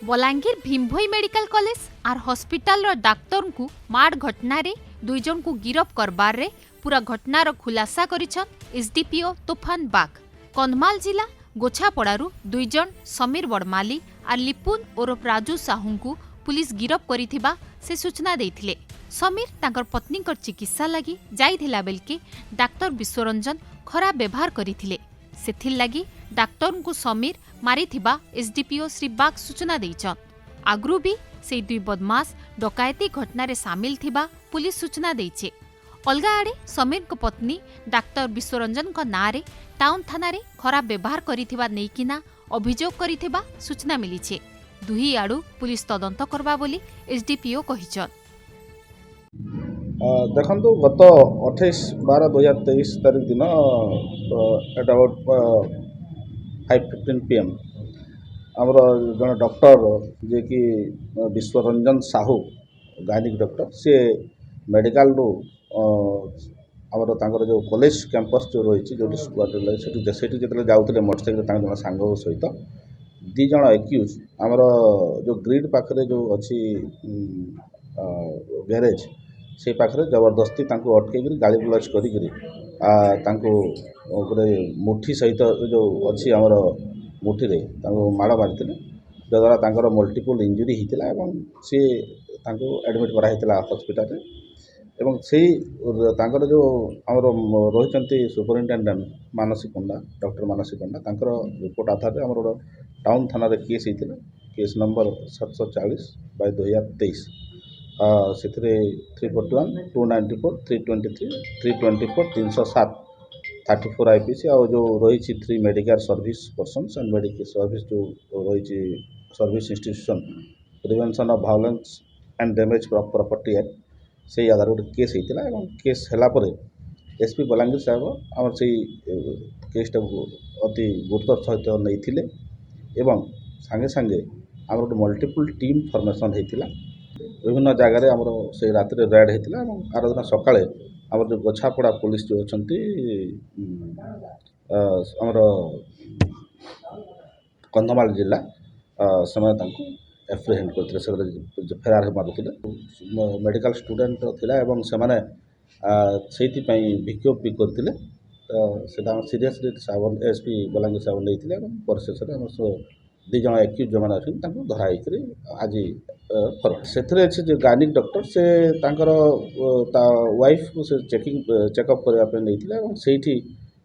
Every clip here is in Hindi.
बलांगीर भीमभोई मेडिकल कॉलेज आर हॉस्पिटल रो डाक्टर को मार घटना रे दुई जन को गिरफ करबार रे पूरा घटनार खुलासा करिछन एसडीपीओ तूफान बाग। कंधमाल जिला गोछापड़ारू दुई जन समीर बड़माली आर लिपुन ओरफ राजू साहू को पुलिस गिरफ करिथिबा से सूचना देथिले। समीर तांकर पत्नी चिकित्सा लगी जाइथिला बेलके डाक्टर विश्वरंजन खराब व्यवहार करिथिले। सेथिल लगी डाक्टर को समीर मारिथिबा एसडीपीओ श्री बाग सूचना देइछन। आगरू भी से दुई बदमाश डकायती घटना सामिल थिबा पुलिस सूचना देइछे। अलगा आड़े समीर को पत्नी डाक्टर विश्वरंजन को नारे टाउन थाना रे खराब व्यवहार करिथिबा नेकिना अभियोग करिथिबा सूचना मिलिछे। दुही आड़ू पुलिस तदंत करबा बोली एसडीपीओ कहिछन। देखो गत 28/12/2023 तारीख दिन एट अबाउट 5:15 PM आमर जन doctor J K Biswaranjan Sahu gynaec doctor सी मेडिकल रू आमर तांकर जो कॉलेज कैंपस जो रही जो सेठी जो जाते मोटरसाइकिल जन सांग सहित दी जन एक्यूज आमर जो ग्रिड पाखे जो अच्छी गैरेज से पाखे जबरदस्ती अटकई गाड़ी गुलाज कर गोटे मुठी सहित जो अच्छी आमर मुठी रे माड़ मारी जद्वारा मल्टीपल इंजुरी होता है सी एडमिट कराइला हॉस्पिटल एवं से जो आमर रही सुपरिटेडेंट मानसी पंडा डॉक्टर मानसी पंडा रिपोर्ट आधार में आमर टाउन थाना केस होता केस नंबर 740/2023 से 341, 294, 323, 324, 307, 34 IPC और जो रही 3 medical service persons and medical service जो रही service institution prevention of violence and damage property act से आधार गोटे केस होता है। केस है एसपी बलांगीर साहब आम से केसटा अति गुरुतर सहित नहीं सांगे सांगे आम गोटे मल्टीपल टीम फॉर्मेशन होता विभिन्न जगार आमर से रात रेड होता आर दिन सकाଳେ आमर जो गोछापड़ा पुलिस जो अच्छा आमर कंधमाल जिला से एप्रिहेंड करते फेरार मारुले मेडिकल स्टूडेंट थिला एवं से विक्षोभ भी करते सीरीयसली एसपी बलांगीर साहब नहीं परिशेष दी जन एक्यूज जो मैंने अच्छे धराई आज फरवर्ड से जो गायनिक डॉक्टर से वाइफ को से चेकअप करने नहीं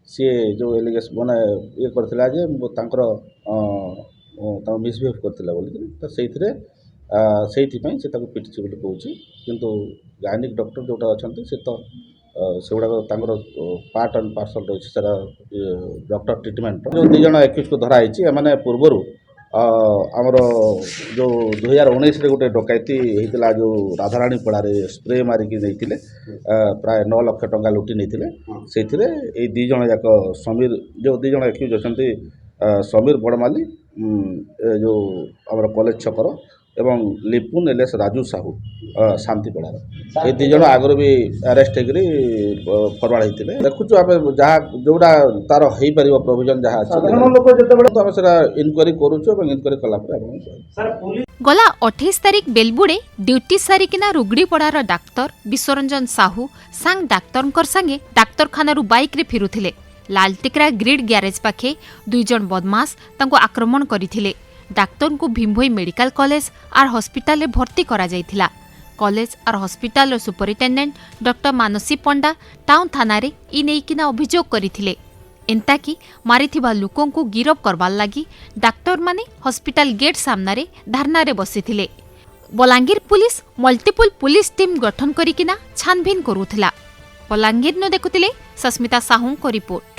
सी जो एलिगेशन मैंने ये करता मिसबिहेव करता बोलिकी तो से पिटी बोली कौच किंतु गायनिक डॉक्टर जोटा अच्छा से तो से गुड़ाक पार्ट एंड पार्सल रही है डॉक्टर ट्रिटमेंट जो दी जन एक्यूज को धराई मैंने पूर्वर आमर जो 2019 गोटे डकैती होता जो राधाराणी पड़ारे स्प्रे मारिकी नहीं प्राय 9 लाख टंका लुटि नहीं से दी जन जाक समीर जो दी जन एक्यूज अच्छा समीर बड़माली जो आमर कॉलेज छकर एवं लिपुन एलएस राजू साहू शांतिपड़ार ये दी जन आगर भी अरेस्ट हो फरवर्ड होते देखु आम जहाँ जोटा तार हो पार प्रोविजन जहाँ इनक्वारी करुचु इनक्वारी कला गला 28 तारीख बेलबुड़े ड्यूटी सारिकिना रुगड़ीपड़ार डाक्तर विश्वरंजन साहू सांग डाक्तर संगे डाक्तरखाना बाइक रे फिरुथिले। लालटिकरा ग्रिड ग्यारेज पाखे दुई जन बदमाश तांको आक्रमण करथिले। डाक्तर को भीमभोई मेडिकल कॉलेज आर हॉस्पिटल रे भर्ती करा जायथिला। कॉलेज आर हॉस्पिटल रो superintendent doctor Mansi Panda town थाना रे ई नेकिना अभियोग करिथिले। एंता कि मारिथिबा लोकों को गिरफ करबार लागी डाक्टर माने हॉस्पिटल गेट सामने रे धरना रे बसिथिले। Balangir police multiple police team गठन करिकिना छानबीन करूथिला। बलांगीर न देखुथिले सस्मिता साहू को रिपोर्ट।